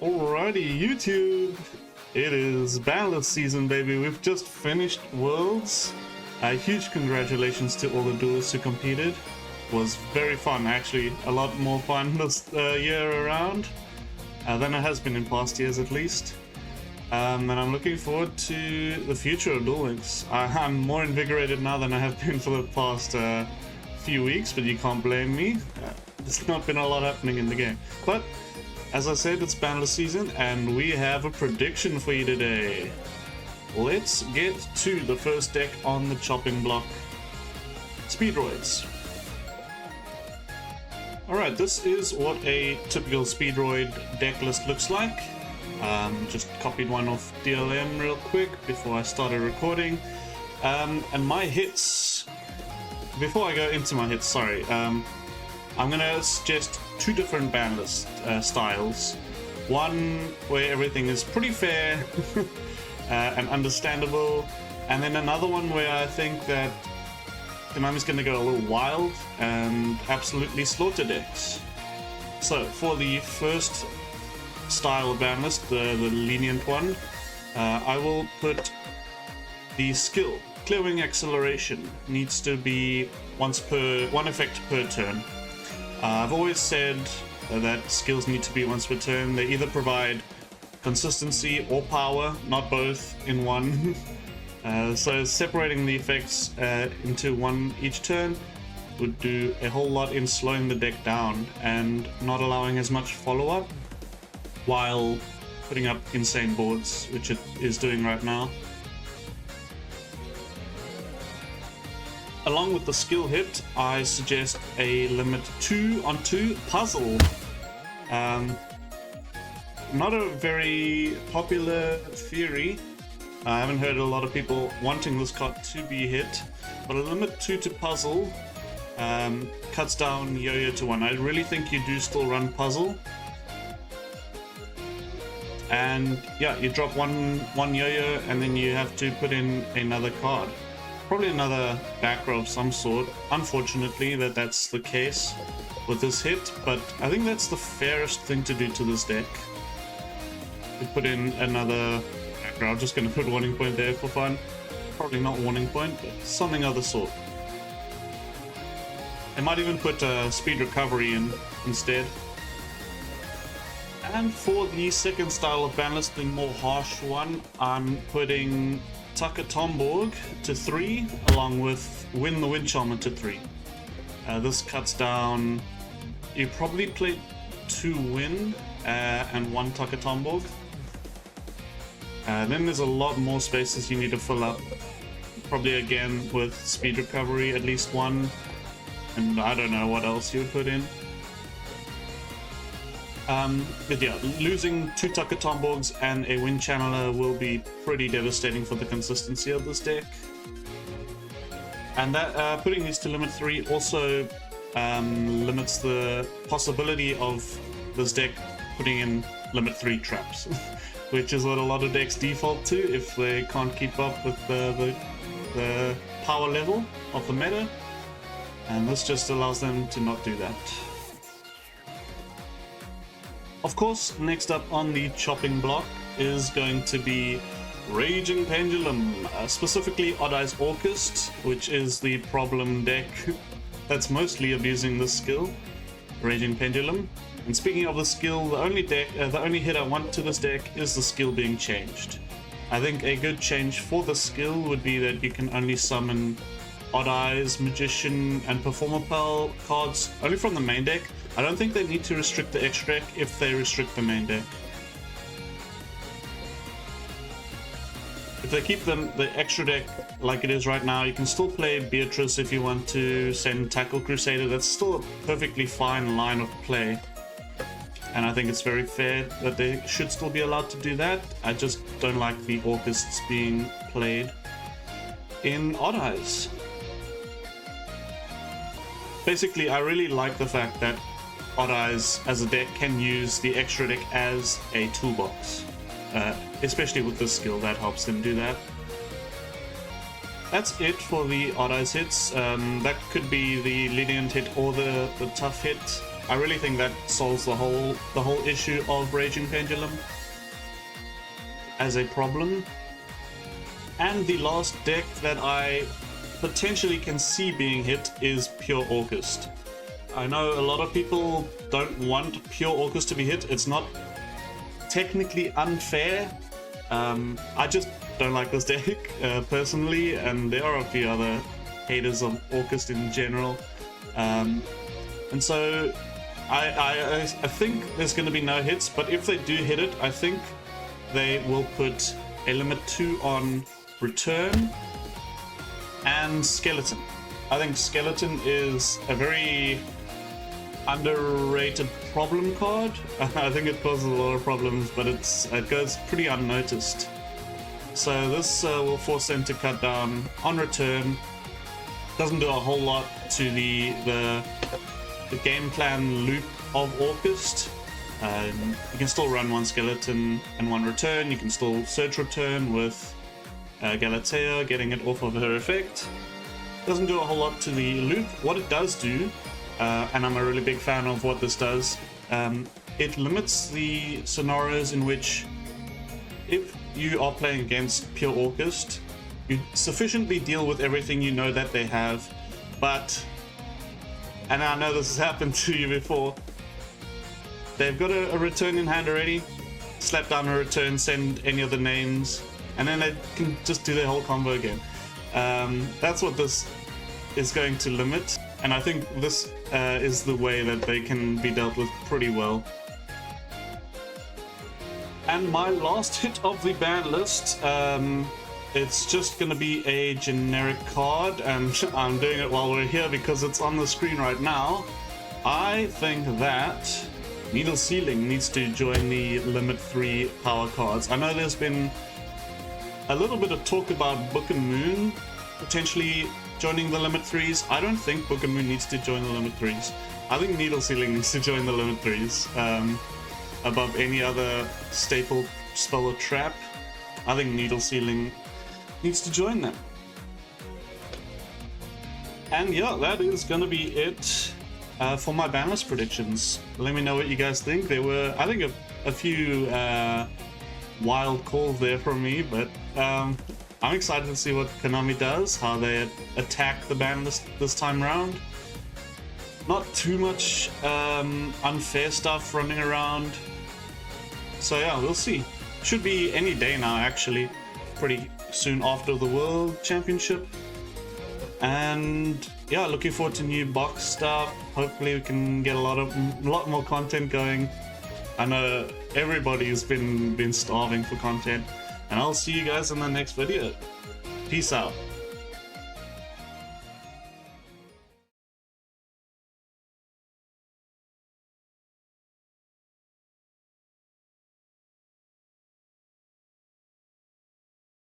Alrighty, YouTube! It is Banlist season, baby. We've just finished Worlds. Huge congratulations to all the duelists who competed. Was very fun, actually. A lot more fun this year around than it has been in past years, at least. And I'm looking forward to the future of Duel Links. I'm more invigorated now than I have been for the past few weeks, but you can't blame me. There's not been a lot happening in the game. But as I said, it's Banlist season, and we have a prediction for you today. Let's get to the first deck on the chopping block. Speedroids. Alright, this is what a typical Speedroid deck list looks like. Just copied one off DLM real quick before I started recording. And my hits... Before I go into my hits, sorry. I'm gonna suggest two different Banlist styles. One where everything is pretty fair and understandable, and then another one where I think that Konami's gonna go a little wild and absolutely slaughter decks. So for the first style of Banlist, the lenient one, I will put the skill. Clearing Acceleration needs to be one effect per turn. I've always said that skills need to be once per turn. They either provide consistency or power, not both in one. So separating the effects into one each turn would do a whole lot in slowing the deck down and not allowing as much follow-up while putting up insane boards, which it is doing right now. Along with the skill hit, I suggest a limit 2-on-2 puzzle. Not a very popular theory. I haven't heard a lot of people wanting this card to be hit, but a limit 2 to puzzle cuts down yo-yo to 1. I really think you do still run puzzle. And yeah, you drop one yo-yo and then you have to put in another card. Probably another back row of some sort. Unfortunately that's the case with this hit, but I think that's the fairest thing to do to this deck. We put in another back row. I'm just going to put Warning Point there for fun. Probably not Warning Point, but something of the sort. I might even put Speed Recovery in instead. And for the second style of Banlist, the more harsh one, I'm putting Tucker Tomborg to 3, along with Win the Wind Charmer to 3. This cuts down... You probably play 2 Win and 1 Tucker Tomborg. Then there's a lot more spaces you need to fill up. Probably again with Speed Recovery, at least 1. And I don't know what else you would put in. But yeah, losing 2 Tucker Tomborgs and a Wind Channeler will be pretty devastating for the consistency of this deck. And that putting these to limit 3 also limits the possibility of this deck putting in limit 3 traps, which is what a lot of decks default to if they can't keep up with the power level of the meta, and this just allows them to not do that. Of course, next up on the chopping block is going to be Raging Pendulum, specifically Odd Eyes Orchest, which is the problem deck that's mostly abusing this skill, Raging Pendulum. And speaking of the skill, the only hit I want to this deck is the skill being changed. I think a good change for the skill would be that you can only summon Odd Eyes, Magician, and Performer Pal cards only from the main deck. I don't think they need to restrict the extra deck if they restrict the main deck. If they keep the extra deck like it is right now, you can still play Beatrice if you want to send Tackle Crusader. That's still a perfectly fine line of play. And I think it's very fair that they should still be allowed to do that. I just don't like the Orchists being played in Odd Eyes. Basically, I really like the fact that Odd Eyes as a deck can use the extra deck as a toolbox. Especially with this skill, that helps them do that. That's it for the Odd Eyes hits. That could be the lenient hit or the tough hit. I really think that solves the whole issue of Raging Pendulum as a problem. And the last deck that I potentially can see being hit is Pure Orcust. I know a lot of people don't want Pure Orcust to be hit. It's not technically unfair. I just don't like this deck personally, and there are a few other haters of Orcust in general. And so I think there's going to be no hits, but if they do hit it, I think they will put a limit 2 on Return and Skeleton. I think Skeleton is a very underrated problem card. I think it causes a lot of problems, but it goes pretty unnoticed. So this will force them to cut down on Return. Doesn't do a whole lot to the game plan loop of Orcust. You can still run one Skeleton and one Return. You can still search Return with Galatea, getting it off of her effect. Doesn't do a whole lot to the loop. What it does do, and I'm a really big fan of what this does, it limits the scenarios in which, if you are playing against Pure Orcust, you sufficiently deal with everything you know that they have, but, and I know this has happened to you before, they've got a Return in hand already, slap down a Return, send any of the names, and then they can just do their whole combo again. That's what this is going to limit, and I think this is the way that they can be dealt with pretty well. And my last hit of the ban list, it's just going to be a generic card, and I'm doing it while we're here because it's on the screen right now. I think that Needle Ceiling needs to join the limit 3 power cards. I know there's been a little bit of talk about Book and Moon potentially joining the limit 3s. I don't think Book and Moon needs to join the limit 3s. I think Needle Ceiling needs to join the limit 3s above any other staple spell or trap. I think Needle Ceiling needs to join them. And yeah, that is gonna be it for my banlist predictions. Let me know what you guys think. There were, I think, a few wild calls there from me, but I'm excited to see what Konami does, how they attack the ban list this time around. Not too much unfair stuff running around. So yeah, we'll see. Should be any day now, actually. Pretty soon after the World Championship. And yeah, looking forward to new box stuff. Hopefully we can get a lot more content going. I know everybody's been starving for content, and I'll see you guys in the next video. Peace out.